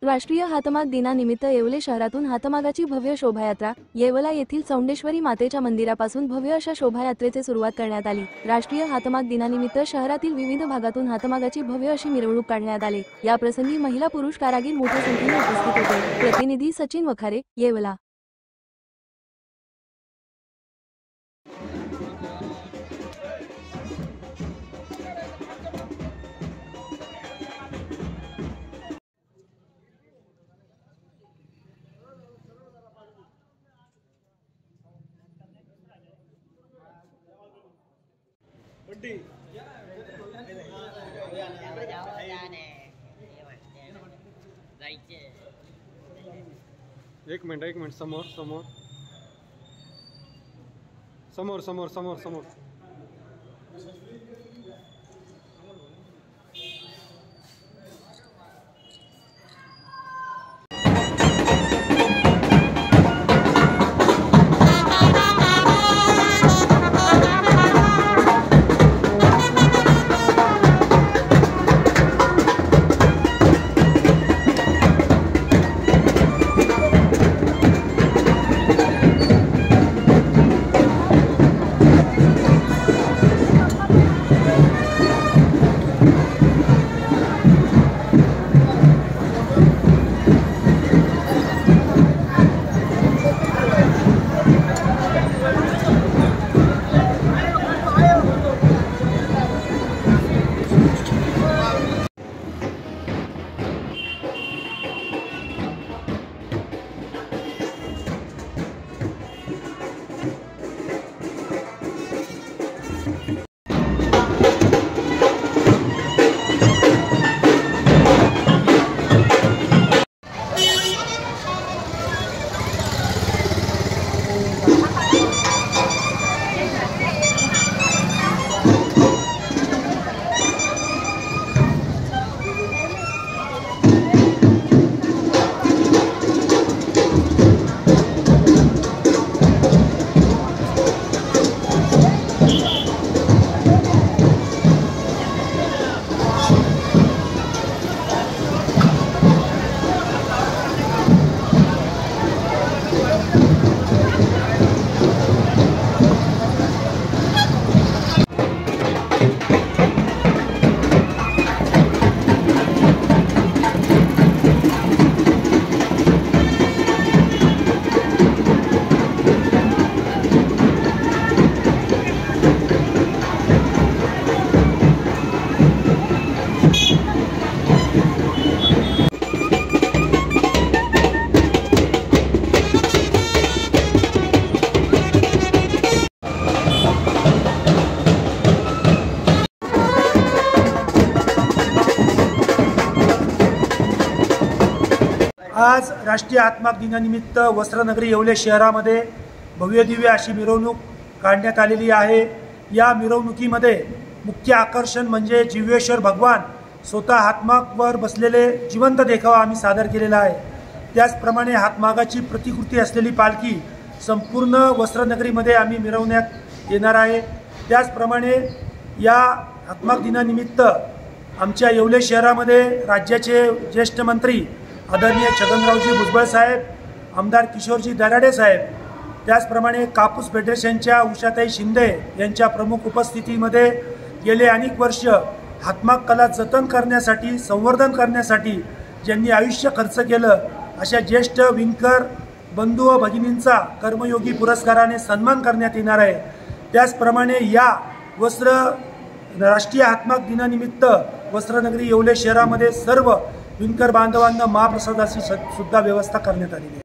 राष्ट्रीय हातमाग दिनानिमित्त येवले शहरातून हातमागाची भव्य शोभायात्रा येवला येथील चौंडेश्वरी मातेच्या मंदिरापासून भव्य अशा शोभायात्रेचे सुरुवात करण्यात आली। राष्ट्रीय हातमाग दिनानिमित्त शहरातील विविध भागातून हातमागाची भव्य अशी मिरवणूक काढण्यात आली। या प्रसंगी महिला पुरुष कारागीर मोठ्या संख्येने उपस्थित होते। प्रतिनिधी सचिन वखारे, येवला। एक मिनिट समोर समोर समोर समोर समोर समोर आज राष्ट्रीय हातमाग दिनानिमित्त वस्त्रनगरी येवले शहरामध्ये भव्य दिव्य अशी मिरवणूक काढण्यात आलेली आहे। या मिरवणुकीमध्ये मुख्य आकर्षण म्हणजे जिवेश्वर भगवान स्वतः हातमागावर बसलेले जिवंत देखावा आम्ही सादर केलेला आहे। त्याचप्रमाणे हातमागाची प्रतिकृती असलेली पालखी संपूर्ण वस्त्रनगरीमध्ये आम्ही मिरवण्यात येणार आहे। त्याचप्रमाणे या हातमाग दिनानिमित्त आमच्या येवले शहरामध्ये राज्याचे ज्येष्ठ मंत्री आदरणीय छगनरावजी भुजबळ साहेब, आमदार किशोरजी दराडे साहेब, त्याचप्रमाणे कापूस फेडरेशनच्या उषाताई शिंदे यांच्या प्रमुख उपस्थितीमध्ये गेले अनेक वर्ष हातमाग कला जतन करण्यासाठी, संवर्धन करण्यासाठी ज्यांनी आयुष्य खर्च केलं अशा ज्येष्ठ विणकर बंधू व भगिनींचा कर्मयोगी पुरस्काराने सन्मान करण्यात येणार आहे। त्याचप्रमाणे या राष्ट्रीय हातमाग दिनानिमित्त वस्त्रनगरी येवले शहरामध्ये सर्व विणकर बांधवांना महाप्रसादाची सुद्धा व्यवस्था करण्यात आलेली आहे।